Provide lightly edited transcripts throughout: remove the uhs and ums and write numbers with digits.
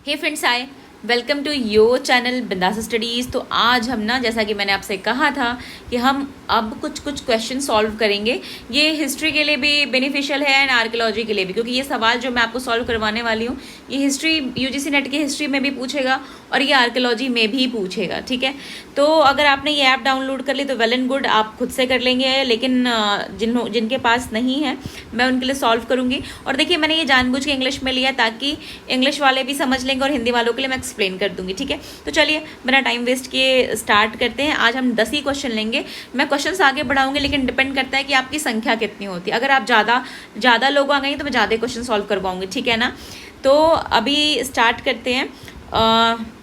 Hey friends, hi, welcome to your channel Bindaas Studies. तो आज हम ना, जैसा कि मैंने आपसे कहा था कि हम अब कुछ कुछ क्वेश्चन सॉल्व करेंगे। ये हिस्ट्री के लिए भी बेनिफिशियल है एंड आर्कियोलॉजी के लिए भी, क्योंकि ये सवाल जो मैं आपको सॉल्व करवाने वाली हूँ ये हिस्ट्री यूजीसी नेट की हिस्ट्री में भी पूछेगा और ये आर्कियोलॉजी में भी पूछेगा। ठीक है, तो अगर आपने ये ऐप डाउनलोड कर ली तो वेल एंड गुड, आप खुद से कर लेंगे, लेकिन जिनके पास नहीं है मैं उनके लिए सॉल्व करूँगी। और देखिए, मैंने ये जानबूझ के इंग्लिश में लिया ताकि इंग्लिश वाले भी समझ लेंगे और हिंदी वालों के लिए मैं एक्सप्लेन कर दूंगी। ठीक है, तो चलिए बिना टाइम वेस्ट किए स्टार्ट करते हैं। आज हम 10 ही क्वेश्चन लेंगे। मैं क्वेश्चंस आगे बढ़ाऊंगी, लेकिन डिपेंड करता है कि आपकी संख्या कितनी होती है। अगर आप ज़्यादा लोग आ गए तो मैं ज़्यादा क्वेश्चन सॉल्व करवाऊंगी। ठीक है ना, तो अभी स्टार्ट करते हैं।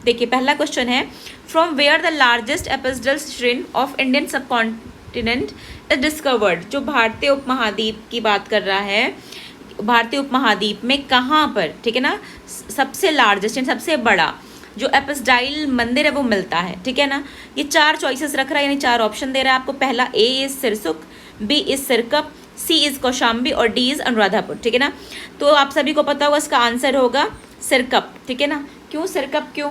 देखिए, पहला क्वेश्चन है, from where the largest episodal shrimp of Indian subcontinent is discovered. जो भारतीय उपमहाद्वीप की बात कर रहा है, भारतीय उपमहाद्वीप में कहाँ पर, ठीक है ना, सबसे लार्जेस्ट सबसे बड़ा जो एपिसडाइल मंदिर है वो मिलता है। ठीक है ना, ये 4 चॉइसेस रख रहा है, यानी 4 ऑप्शन दे रहा है आपको। पहला A is Sirsukh, B is Sirkap, C is Kaushambi और डी इज अनुराधापुर। ठीक है ना, तो आप सभी को पता होगा इसका आंसर होगा सिरकप। ठीक है ना, क्यों सिरकप, क्यों?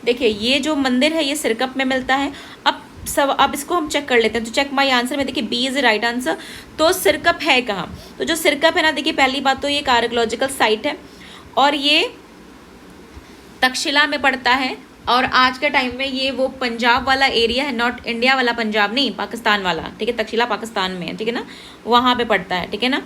देखिए, ये जो मंदिर है ये सिरकप में मिलता है। अब इसको हम चेक कर लेते हैं। तो चेक माई आंसर में देखिए बी इज राइट आंसर। तो सिरकप है कहाँ? तो जो सिरकप है ना, देखिए पहली बात तो ये एक आर्कियोलॉजिकल साइट है और ये तक्षशिला में पड़ता है। और आज के टाइम में ये वो पंजाब वाला एरिया है, नॉट इंडिया वाला पंजाब नहीं, पाकिस्तान वाला। ठीक है, तक्षशिला पाकिस्तान में है। ठीक है ना, वहाँ पे पड़ता है। ठीक है ना,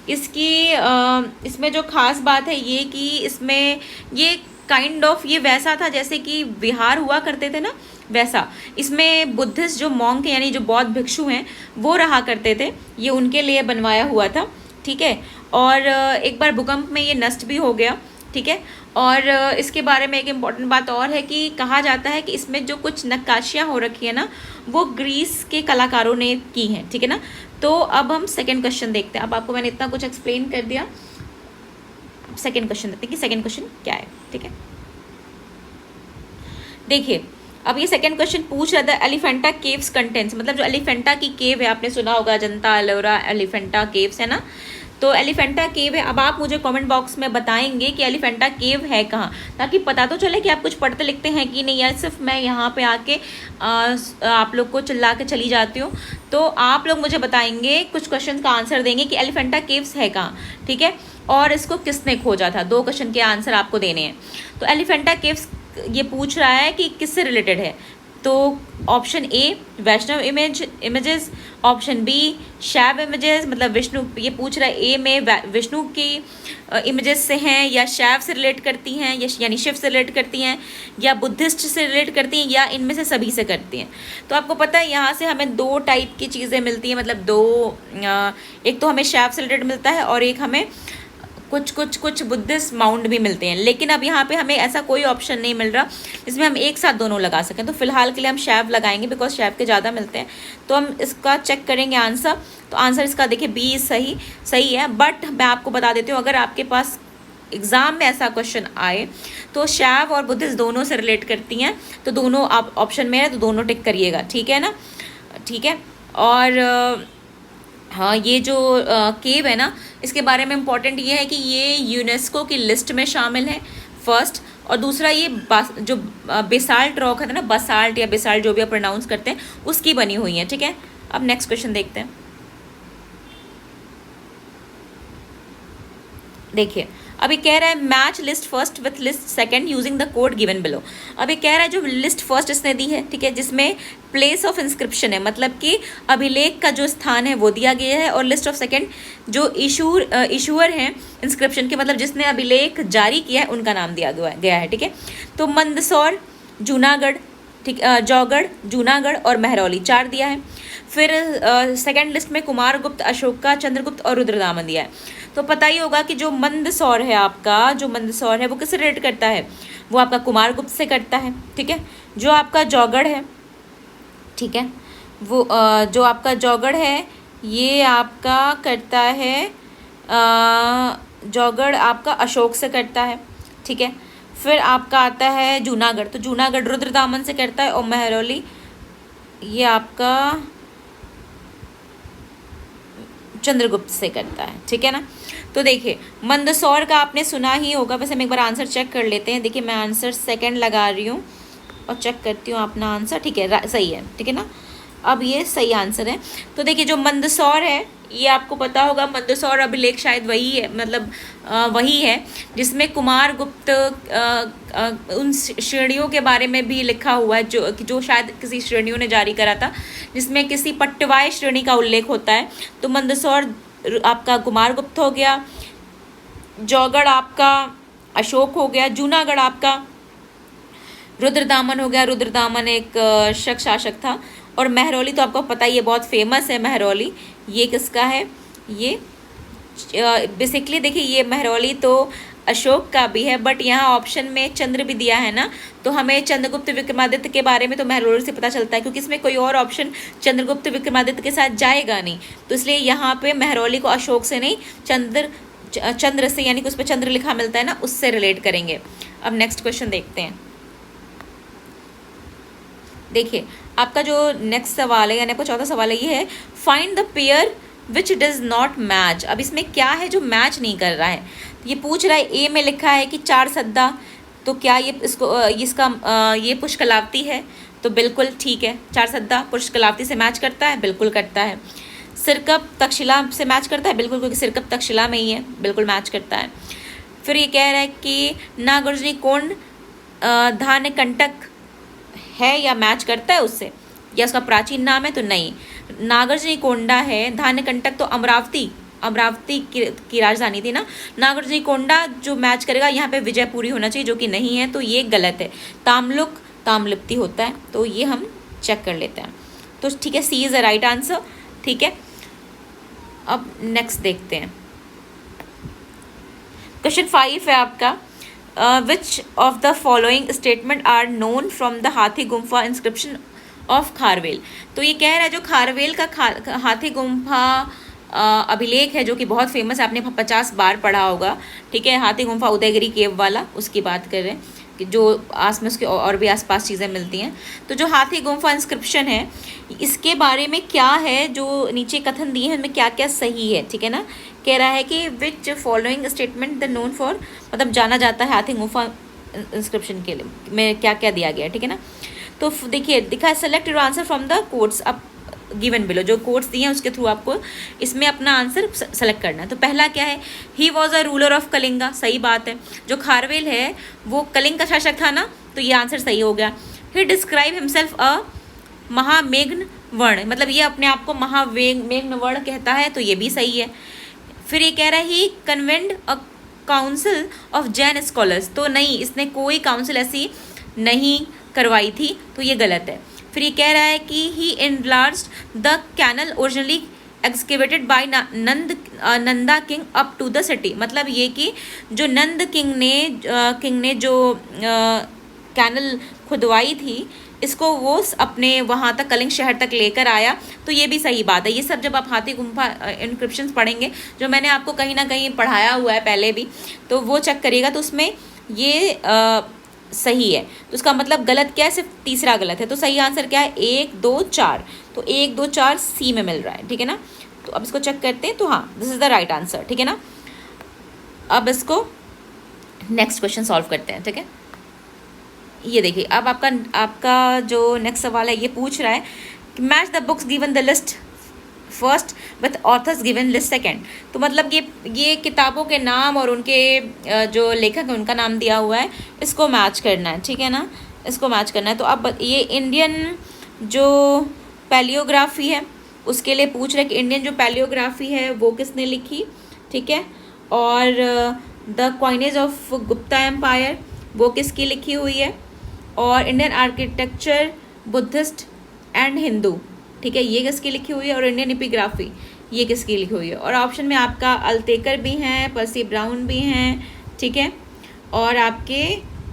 इसमें जो खास बात है ये कि इसमें ये काइंड ऑफ ये वैसा था जैसे कि विहार हुआ करते थे ना, वैसा इसमें बुद्धिस्ट जो मॉन्क यानी जो बौद्ध भिक्षु हैं वो रहा करते थे। ये उनके लिए बनवाया हुआ था। ठीक है, और एक बार भूकंप में ये नष्ट भी हो गया। ठीक है, और इसके बारे में एक इम्पॉर्टेंट बात और है कि कहा जाता है कि इसमें जो कुछ नक्काशियाँ हो रखी है ना, वो ग्रीस के कलाकारों ने की हैं। ठीक है ना, तो अब हम सेकेंड क्वेश्चन देखते हैं। अब आपको मैंने इतना कुछ एक्सप्लेन कर दिया, सेकेंड क्वेश्चन देखते हैं कि सेकेंड क्वेश्चन क्या है। ठीक है, देखिए अब ये सेकंड क्वेश्चन पूछ रहा था एलिफेंटा केव्स कंटेंट्स, मतलब जो एलिफेंटा की केव है, आपने सुना होगा अजंता एलोरा एलिफेंटा केव्स है ना, तो एलिफेंटा केव है। अब आप मुझे कमेंट बॉक्स में बताएंगे कि एलिफेंटा केव है कहाँ, ताकि पता तो चले कि आप कुछ पढ़ते लिखते हैं कि नहीं, या सिर्फ मैं यहाँ पे आके आप लोग को चिल्ला के चली जाती हूँ। तो आप लोग मुझे बताएंगे, कुछ क्वेश्चन का आंसर देंगे कि एलिफेंटा केव्स है कहाँ। ठीक है, और इसको किसने खोजा था, 2 क्वेश्चन के आंसर आपको देने हैं। तो एलिफेंटा केव्स ये पूछ रहा है कि किससे रिलेटेड है। तो option A Vaishnava images, option B Shaiva images, मतलब विष्णु, ये पूछ रहा है ए में विष्णु की इमेजेस से हैं, या शैव से रिलेट करती हैं, यानी शिव से रिलेट करती हैं, या बुद्धिस्ट से रिलेट करती हैं, या इनमें से सभी से करती हैं। तो आपको पता है यहाँ से हमें 2 टाइप की चीज़ें मिलती हैं, मतलब एक तो हमें शैव से रिलेटेड मिलता है और एक हमें कुछ बुद्धिस्ट माउंट भी मिलते हैं। लेकिन अब यहाँ पे हमें ऐसा कोई ऑप्शन नहीं मिल रहा जिसमें हम एक साथ दोनों लगा सकें। तो फिलहाल के लिए हम शैव लगाएंगे, बिकॉज शैव के ज़्यादा मिलते हैं। तो हम इसका चेक करेंगे आंसर। तो आंसर इसका देखिए बी सही है। बट मैं आपको बता देती हूँ, अगर आपके पास एग्ज़ाम में ऐसा क्वेश्चन आए तो शैव और बुद्धिस्ट दोनों से रिलेट करती हैं, तो दोनों आप ऑप्शन में है तो दोनों टिक करिएगा। ठीक है ना, ठीक है। और हाँ, ये जो केव है ना, इसके बारे में इम्पॉर्टेंट ये है कि ये यूनेस्को की लिस्ट में शामिल है, फर्स्ट। और दूसरा, ये जो बेसाल्ट रॉक है ना, बसाल्ट या बेसाल्ट जो भी आप प्रोनाउंस करते हैं, उसकी बनी हुई है। ठीक है, अब नेक्स्ट क्वेश्चन देखते हैं। देखिए, अभी कह रहा है match list first with list second using the code given below. अभी कह रहा है जो लिस्ट फर्स्ट इसने दी है, ठीक है, जिसमें प्लेस ऑफ इंस्क्रिप्शन है, मतलब कि अभिलेख का जो स्थान है वो दिया गया है, और लिस्ट ऑफ सेकंड जो इशूअर हैं इंस्क्रिप्शन के, मतलब जिसने अभिलेख जारी किया है, उनका नाम दिया गया है। ठीक है, तो मंदसौर, जूनागढ़, ठीक, जौगढ़, जूनागढ़ और महरौली 4 दिया है। फिर सेकंड लिस्ट में कुमारगुप्त, अशोका, चंद्रगुप्त और रुद्रदामन दिया है। तो पता ही होगा कि जो मंदसौर है आपका, जो मंदसौर है वो किससे रिलेट करता है, वो आपका कुमारगुप्त से करता है। ठीक है, जो आपका जौगढ़ है, ठीक है, वो जो आपका जौगढ़ है ये आपका करता है, जौगढ़ आपका अशोक से करता है। ठीक है, फिर आपका आता है जूनागढ़, तो जूनागढ़ रुद्रदामन से करता है, और महरौली ये आपका चंद्रगुप्त से करता है, ठीक है ना। तो देखिए मंदसौर का आपने सुना ही होगा, वैसे हम एक बार आंसर चेक कर लेते हैं। देखिए मैं आंसर सेकंड लगा रही हूँ और चेक करती हूँ अपना आंसर, ठीक है सही है, ठीक है ना। अब ये सही आंसर है। तो देखिए जो मंदसौर है ये आपको पता होगा, मंदसौर अभिलेख शायद वही है, मतलब वही है जिसमें कुमारगुप्त उन श्रेणियों के बारे में भी लिखा हुआ है जो शायद किसी श्रेणियों ने जारी करा था, जिसमें किसी पट्टवाय श्रेणी का उल्लेख होता है। तो मंदसौर आपका कुमारगुप्त हो गया, जौगढ़ आपका अशोक हो गया, जूनागढ़ आपका रुद्रदामन हो गया, रुद्रदामन एक शक शासक था, और महरौली तो आपको पता ही है, बहुत फेमस है महरौली। ये किसका है, ये बेसिकली देखिए ये महरौली तो अशोक का भी है, बट यहाँ ऑप्शन में चंद्र भी दिया है ना, तो हमें चंद्रगुप्त विक्रमादित्य के बारे में तो महरौली से पता चलता है, क्योंकि इसमें कोई और ऑप्शन चंद्रगुप्त विक्रमादित्य के साथ जाएगा नहीं, तो इसलिए यहाँ पे महरौली को अशोक से नहीं चंद्र से, यानी कि उस पर चंद्र लिखा मिलता है ना, उससे रिलेट करेंगे। अब नेक्स्ट क्वेश्चन देखते हैं। देखिए आपका जो नेक्स्ट सवाल है यानी आपका चौथा सवाल है, ये है find the pair which does not match. अब इसमें क्या है जो मैच नहीं कर रहा है, ये पूछ रहा है। ए में लिखा है कि 4 सद्दा, तो क्या ये इसका ये पुष्कलावती है, तो बिल्कुल ठीक है, 4 सद्दा पुष्कलावती से मैच करता है, बिल्कुल करता है। सिरकप तक्षशिला से मैच करता है, बिल्कुल, क्योंकि सिरकप तक्षशिला में ही है, बिल्कुल मैच करता है। फिर ये कह रहा है कि नागार्जुनी कोंड धान्य कंटक है या मैच करता है उससे, या उसका प्राचीन नाम है, तो नहीं। नागार्जुनी कोंडा है, धान्य कंटक तो अमरावती की राजधानी थी ना। नागार्जुनी कोंडा जो मैच करेगा यहाँ पे विजयपुरी होना चाहिए, जो कि नहीं है, तो ये गलत है। तामलुक ताम्रलिप्ति होता है, तो ये हम चेक कर लेते हैं। तो ठीक है, सी इज द राइट आंसर, ठीक है। अब नेक्स्ट देखते हैं, क्वेश्चन 5 है आपका, which of the following statement are known from the Hathigumpha inscription of Kharavela. तो ये कह रहा है जो खारवेल का हाथी गुम्फा अभिलेख है, जो कि बहुत फेमस है, आपने 50 बार पढ़ा होगा, ठीक है। हाथी गुम्फा उदयगिरी केव वाला, उसकी बात कर रहे हैं, कि जो आस में उसके और भी आसपास चीज़ें मिलती हैं। तो जो हाथी गुम्फा इंस्क्रिप्शन है, इसके बारे में क्या है, जो नीचे कथन दिए हैं उनमें क्या क्या सही है, ठीक है ना। कह रहा है कि which following statement the known for, मतलब जाना जाता है हाथी गुम्फा इंस्क्रिप्शन के लिए में क्या क्या दिया गया है, ठीक है ना। तो देखिए दिखा है, select your answer from the quotes अब गिवन बिलो, जो कोट्स दिए हैं उसके थ्रू आपको इसमें अपना आंसर सेलेक्ट करना है। तो पहला क्या है, he was a ruler of Kalinga, सही बात है। जो खारवेल है वो कलिंग का शासक था ना, तो ये आंसर सही हो गया। ही डिस्क्राइब हिमसेल्फ अ महामेघ्न वर्ण, मतलब ये अपने आप को महामेघ्न वर्ण कहता है, तो ये भी सही है। फिर ये कह रहा है he convened a council of Jain scholars, तो नहीं, इसने कोई काउंसिल ऐसी नहीं करवाई थी, तो ये गलत है। फिर ये कह रहा है कि he enlarged the canal originally excavated by Nanda king up to the city, मतलब ये कि जो नंद किंग ने जो कैनल खुदवाई थी, इसको वो अपने वहाँ तक कलिंग शहर तक लेकर आया, तो ये भी सही बात है। ये सब जब आप हाथी गुम्फा इंस्क्रिप्शंस पढ़ेंगे, जो मैंने आपको कहीं ना कहीं पढ़ाया हुआ है पहले भी, तो वो चेक करिएगा, तो उसमें ये सही है। तो उसका मतलब गलत क्या है, सिर्फ तीसरा गलत है। तो सही आंसर क्या है, 1 2 4, तो 1 2 4 सी में मिल रहा है, ठीक है ना। तो अब इसको चेक करते हैं, तो हाँ this is the right answer, ठीक है ना। अब इसको नेक्स्ट क्वेश्चन सॉल्व करते हैं, ठीक है। ये देखिए अब आपका जो नेक्स्ट सवाल है, ये पूछ रहा है कि match the books given the list first with authors given list second. तो मतलब ये किताबों के नाम और उनके जो लेखक है उनका नाम दिया हुआ है, इसको मैच करना है, ठीक है ना, इसको मैच करना है। तो अब ये इंडियन जो पैलियोग्राफी है उसके लिए पूछ रहे कि इंडियन जो पैलियोग्राफी है वो किसने लिखी, ठीक है। और the coinage of Gupta empire वो किसकी लिखी हुई है, और Indian architecture Buddhist and Hindu, ठीक है, ये किसकी लिखी हुई है, और इंडियन एपिग्राफी ये किसकी लिखी हुई है। और ऑप्शन में आपका अल्तेकर भी हैं, पर्सी ब्राउन भी हैं, ठीक है, और आपके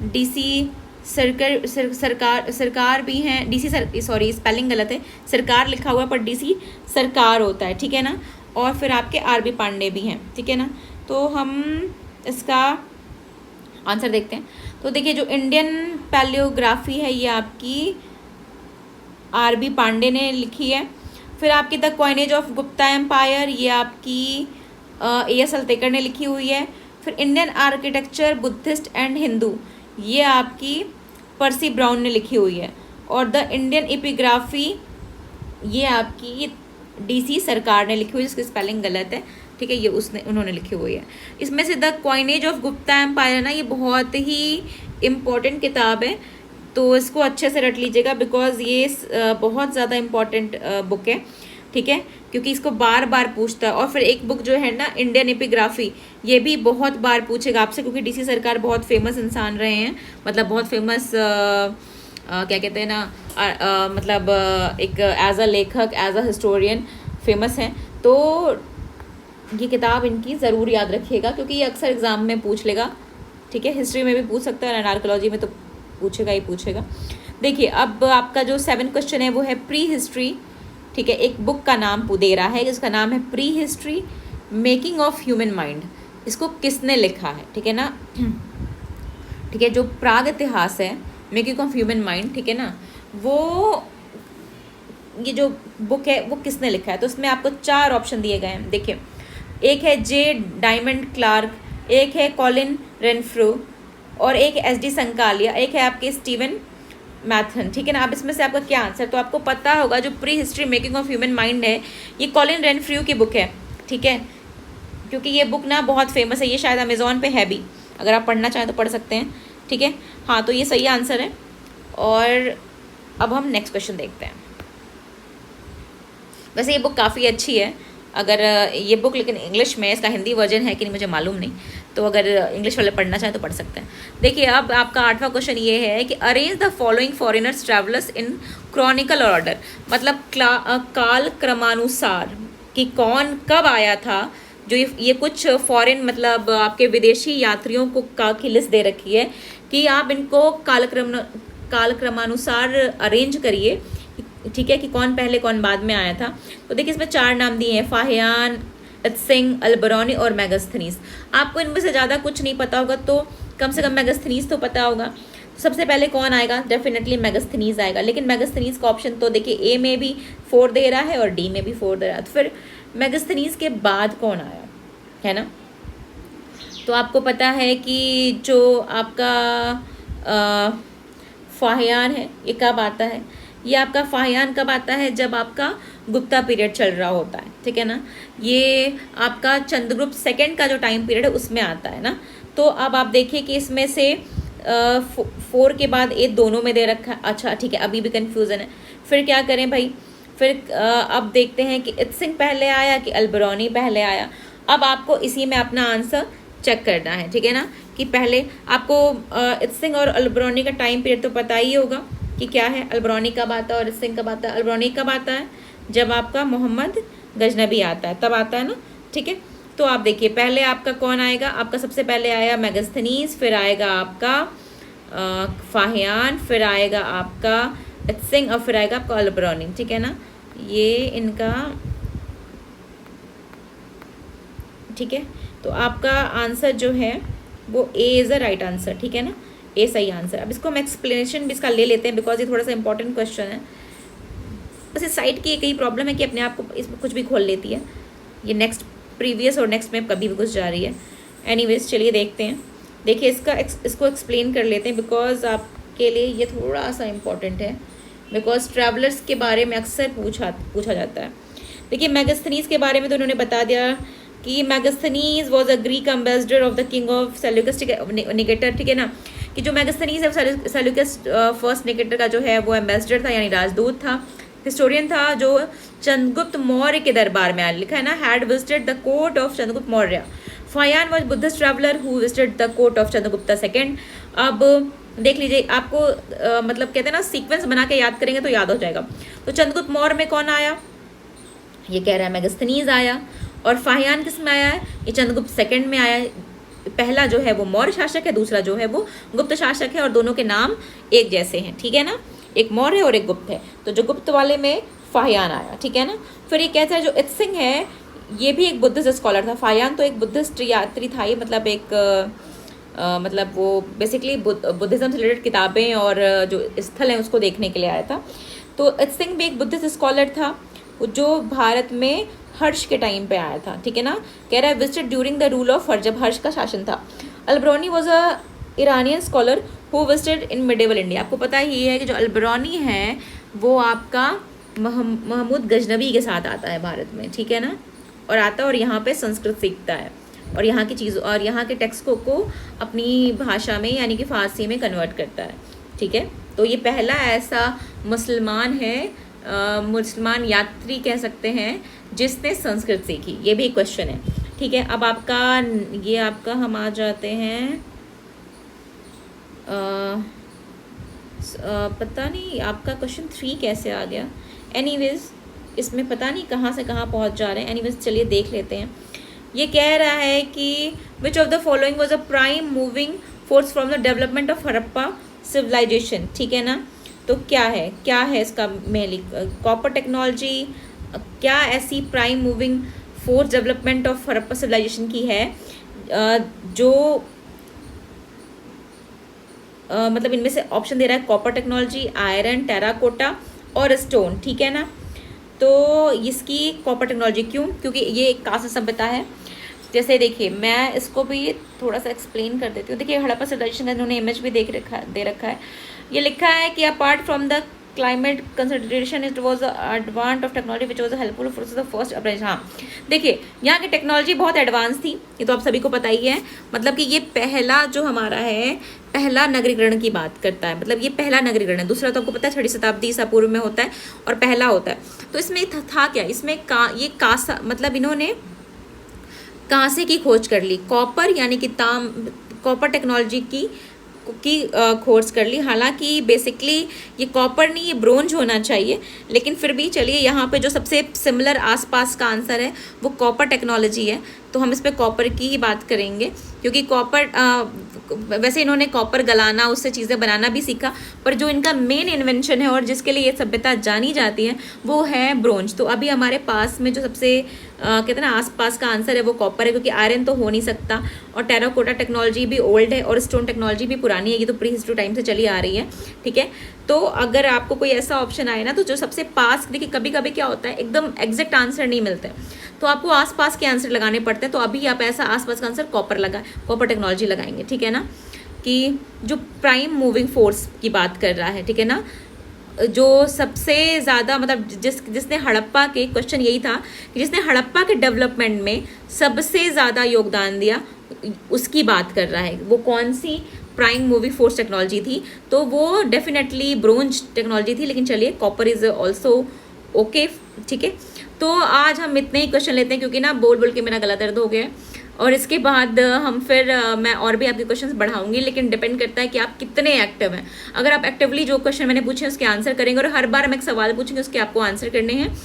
डीसी सरकार भी हैं, डीसी सॉरी स्पेलिंग गलत है, सरकार लिखा हुआ है पर डीसी सरकार होता है, ठीक है ना। और फिर आपके आरबी पांडे भी हैं, ठीक है ना। तो हम इसका आंसर देखते हैं। तो देखिए जो इंडियन पैलियोग्राफी है ये आपकी आरबी पांडे ने लिखी है, फिर आपकी the coinage of Gupta empire, ये आपकी A.S. अल्तेकर ने लिखी हुई है। फिर Indian architecture Buddhist and Hindu, ये आपकी पर्सी ब्राउन ने लिखी हुई है। और द इंडियन एपिग्राफी, ये आपकी DC सरकार ने लिखी हुई है, जिसकी स्पेलिंग गलत है, ठीक है, ये उन्होंने लिखी हुई है। इसमें से the coinage of Gupta empire ना, ये बहुत ही इम्पॉर्टेंट किताब है, तो इसको अच्छे से रट लीजिएगा बिकॉज ये बहुत ज़्यादा इम्पॉर्टेंट बुक है, ठीक है, क्योंकि इसको बार बार पूछता है। और फिर एक बुक जो है ना इंडियन एपिग्राफी, ये भी बहुत बार पूछेगा आपसे, क्योंकि DC सरकार बहुत फेमस इंसान रहे हैं, मतलब बहुत फेमस क्या कहते हैं ना, मतलब एक एज अ लेखक, एज अ हिस्टोरियन फेमस हैं। तो ये किताब इनकी ज़रूर याद रखिएगा, क्योंकि ये अक्सर एग्जाम में पूछ लेगा, ठीक है, हिस्ट्री में भी पूछ सकता है, आर्कियोलॉजी में तो पूछेगा ही पूछेगा। देखिए अब आपका जो 7 क्वेश्चन है वो है प्री हिस्ट्री, ठीक है, एक बुक का नाम दे रहा है जिसका नाम है pre history making of human mind. इसको किसने लिखा है, ठीक है ना, ठीक है, जो प्राग इतिहास है मेकिंग ऑफ ह्यूमन माइंड, ठीक है ना, वो ये जो बुक है वो किसने लिखा है। तो उसमें आपको 4 ऑप्शन दिए गए हैं। देखिए, एक है J. डायमंड क्लार्क, एक है कॉलिन रेनफ्रो, और एक SD संकालिया, एक है आपके स्टीवन मैथन, ठीक है ना। अब इसमें से आपका क्या आंसर, तो आपको पता होगा जो pre history making of human mind है, ये कॉलिन रेनफ्रू की बुक है, ठीक है, क्योंकि ये बुक ना बहुत फेमस है, ये शायद अमेज़ॉन पे है भी, अगर आप पढ़ना चाहें तो पढ़ सकते हैं, ठीक है। हाँ, तो ये सही आंसर है। और अब हम नेक्स्ट क्वेश्चन देखते हैं। वैसे ये बुक काफ़ी अच्छी है, अगर ये बुक लेकिन इंग्लिश में, इसका हिंदी वर्जन है कि नहीं मुझे मालूम नहीं, तो अगर इंग्लिश वाले पढ़ना चाहें तो पढ़ सकते हैं। देखिए अब आपका 8वां क्वेश्चन ये है कि arrange the following foreigners travellers in Chronicle order, मतलब काल क्रमानुसार कि कौन कब आया था। जो ये कुछ फॉरेन मतलब आपके विदेशी यात्रियों को की लिस्ट दे रखी है कि आप इनको कालक्रमानुसार अरेंज करिए, ठीक है, कि कौन पहले कौन बाद में आया था। तो देखिए इसमें 4 नाम दिए हैं, फाहियान, इत्सिंग, अल्बरानी और मेगास्थनीज। आपको इनमें से ज़्यादा कुछ नहीं पता होगा तो कम से कम मेगास्थनीज तो पता होगा। तो सबसे पहले कौन आएगा, डेफिनेटली मेगास्थनीज आएगा, लेकिन मेगास्थनीज का ऑप्शन तो देखिए A में भी 4 दे रहा है और D में भी 4 दे रहा है, तो फिर मेगास्थनीज के बाद कौन आया है ना। तो आपको पता है कि जो आपका फाहियान है ये कब आता है, ये आपका फाहियान कब आता है, जब आपका गुप्ता पीरियड चल रहा होता है, ठीक है ना। ये आपका चंद्रगुप्त सेकंड का जो टाइम पीरियड है उसमें आता है ना। तो अब आप देखिए कि इसमें से 4 के बाद A दोनों में दे रखा है, अच्छा ठीक है, अभी भी कन्फ्यूज़न है, फिर क्या करें भाई। फिर अब देखते हैं कि इत्सिंग पहले आया कि अल्बरानी पहले आया। अब आपको इसी में अपना आंसर चेक करना है, ठीक है ना, कि पहले आपको इत्सिंग और अल्बरानी का टाइम पीरियड तो पता ही होगा कि क्या है, अल्बरानी कब आता है और इत्सिंग कब आता है। अल्बरानी कब आता है, जब आपका मोहम्मद गजनबी आता है तब आता है ना, ठीक है। तो आप देखिए पहले आपका कौन आएगा, आपका सबसे पहले आया मेगास्थनीज, फिर आएगा आपका फाहियान, फिर आएगा आपका इत्सिंग और फिर आएगा आपका अल्बरानी, ठीक है ना। ये इनका ठीक है, तो आपका आंसर जो है वो A is a right answer, ठीक है ना, A सही आंसर। अब इसको हम एक्सप्लेनेशन भी इसका ले लेते हैं बिकॉज ये थोड़ा सा इंपॉर्टेंट क्वेश्चन है। बस इस साइट की एक ही प्रॉब्लम है कि अपने आप को इसमें कुछ भी खोल लेती है, ये नेक्स्ट प्रीवियस और नेक्स्ट में कभी भी कुछ जा रही है। एनीवेज चलिए देखते हैं। देखिए इसको एक्सप्लेन कर लेते हैं बिकॉज आपके लिए ये थोड़ा सा इम्पॉर्टेंट है, बिकॉज ट्रैवलर्स के बारे में अक्सर पूछा जाता है। देखिए मेगास्थनीज के बारे में तो उन्होंने बता दिया कि Megasthenes was a Greek ambassador of the king of Seleucus, ठीक है, निकेटर, ठीक है ना, कि जो मेगास्थनीज है सेल्यूकस फर्स्ट निकेटर का जो है वो एम्बेसडर था, यानी राजदूत था, हिस्टोरियन था, जो चंद्रगुप्त मौर्य के दरबार में आया, लिखा है ना, had visited the court of Chandragupta Maurya. Fahien was Buddhist traveller who visited the court of Chandragupta second. अब देख लीजिए आपको मतलब कहते हैं ना सीक्वेंस बना के याद करेंगे तो याद हो जाएगा। तो चंद्रगुप्त मौर्य में कौन आया, ये कह रहा है मेगास्थनीज आया, और फाहियान किस में आया है, ये चंद्रगुप्त सेकंड में आया है। पहला जो है वो मौर्य शासक है, दूसरा जो है वो गुप्त शासक है, और दोनों के नाम एक जैसे हैं, ठीक है ना, एक मौर्य और एक गुप्त है। तो जो गुप्त वाले में फाहियान आया, ठीक है ना। फिर ये कहता है जो इत्सिंग है ये भी एक बुद्धिस्ट स्कॉलर था, फाहियान तो एक बुद्धिस्ट यात्री था, ये मतलब एक मतलब वो बेसिकली बुद्धिज़्म से रिलेटेड किताबें और जो स्थल हैं उसको देखने के लिए आया था। तो इत्सिंग भी एक बुद्धिस्ट स्कॉलर था, जो भारत में हर्ष के टाइम पे आया था, ठीक है ना। कह रहा है visited during the rule of Harsha, जब हर्ष का शासन था। Alberuni was a Iranian scholar who visited in medieval India. आपको पता ही है कि जो अल्बेरोनी है वो आपका महमूद गजनवी के साथ आता है भारत में, ठीक है ना, और आता है और यहाँ पे संस्कृत सीखता है और यहाँ की चीज़ और यहाँ के टेक्स्ट को अपनी भाषा में यानी कि फ़ारसी में कन्वर्ट करता है, ठीक है। तो ये पहला ऐसा मुसलमान है, मुसलमान यात्री कह सकते हैं, जिसने संस्कृत सीखी। ये भी एक क्वेश्चन है, ठीक है। अब आपका ये आपका हम आ जाते हैं पता नहीं आपका क्वेश्चन 3 कैसे आ गया। एनीवेज इसमें पता नहीं कहाँ से कहाँ पहुँच जा रहे हैं। एनीवेज चलिए देख लेते हैं। ये कह रहा है कि which of the following was a prime moving force from the development of Harappa civilisation, ठीक है ना। तो क्या है इसका मेनली कॉपर टेक्नोलॉजी, क्या ऐसी prime moving force development of Harappa civilisation की है जो मतलब इनमें से ऑप्शन दे रहा है कॉपर टेक्नोलॉजी, आयरन, टेराकोटा और स्टोन, ठीक है ना। तो इसकी कॉपर टेक्नोलॉजी क्यों, क्योंकि ये एक कांस्य सभ्यता है। जैसे देखिए मैं इसको भी थोड़ा सा एक्सप्लेन कर देती हूँ। देखिए हड़प्पा सिविलाइजेशन का इन्होंने इमेज भी दे रखा है। ये लिखा है कि apart from the climate consideration it was advance of technology which was helpful for the first approach. हाँ देखिए यहाँ की टेक्नोलॉजी बहुत एडवांस थी, ये तो आप सभी को पता ही है। मतलब कि ये पहला जो हमारा है, पहला नगरीकरण की बात करता है। मतलब ये पहला नगरीकरण है। दूसरा तो आपको पता है 6वीं शताब्दी ईसा पूर्व में होता है और पहला होता है। तो इसमें था क्या, इसमें ये कांसा मतलब इन्होंने कांसे की खोज कर ली, कॉपर यानी कि कॉपर टेक्नोलॉजी की खोज कर ली। हालांकि बेसिकली ये कॉपर नहीं, ये ब्रोंज होना चाहिए, लेकिन फिर भी चलिए यहाँ पे जो सबसे सिमिलर आसपास का आंसर है वो कॉपर टेक्नोलॉजी है। तो हम इस पे कॉपर की ही बात करेंगे, क्योंकि कॉपर वैसे इन्होंने कॉपर गलाना, उससे चीज़ें बनाना भी सीखा, पर जो इनका मेन इन्वेंशन है और जिसके लिए ये सभ्यता जानी जाती है वो है ब्रोंज। तो अभी हमारे पास में जो सबसे कहते हैं ना आसपास का आंसर है वो कॉपर है, क्योंकि आयरन तो हो नहीं सकता। और टेराकोटा टेक्नोलॉजी भी ओल्ड है और स्टोन टेक्नोलॉजी भी पुरानी है, ये तो प्री हिस्ट्री टाइम से चली आ रही है, ठीक है। तो अगर आपको कोई ऐसा ऑप्शन आए ना, तो जो सबसे पास, देखिए कभी कभी क्या होता है एकदम एग्जैक्ट आंसर नहीं मिलते, तो आपको आसपास के आंसर लगाने पड़ते हैं। तो अभी आप ऐसा आसपास का आंसर कॉपर टेक्नोलॉजी लगाएंगे, ठीक है ना। कि जो प्राइम मूविंग फोर्स की बात कर रहा है, ठीक है ना, जो सबसे ज़्यादा मतलब जिसने हड़प्पा के, क्वेश्चन यही था कि जिसने हड़प्पा के डेवलपमेंट में सबसे ज़्यादा योगदान दिया, उसकी बात कर रहा है। वो कौन C prime moving force technology थी, तो वो डेफिनेटली ब्रोंज टेक्नोलॉजी थी, लेकिन चलिए कॉपर इज़ ऑल्सो ओके, ठीक है। तो आज हम इतने ही क्वेश्चन लेते हैं, क्योंकि ना बोल बोल के मेरा गला दर्द हो गया है। और इसके बाद हम फिर मैं और भी आपके क्वेश्चंस बढ़ाऊंगी, लेकिन डिपेंड करता है कि आप कितने एक्टिव हैं। अगर आप एक्टिवली जो क्वेश्चन मैंने पूछे उसके आंसर करेंगे, और हर बार मैं एक सवाल पूछूंगी उसके आपको आंसर करने हैं,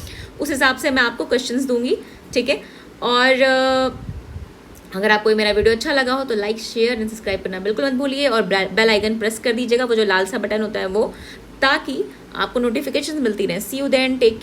उस हिसाब से मैं आपको क्वेश्चंस दूंगी, ठीक है। और अगर आपको मेरा वीडियो अच्छा लगा हो तो लाइक, शेयर एंड सब्सक्राइब करना बिल्कुल मत भूलिए, और बेल आइकन प्रेस कर दीजिएगा, वो जो लाल सा बटन होता है वो, ताकि आपको नोटिफिकेशन मिलती रहे। सी यू देन, टेक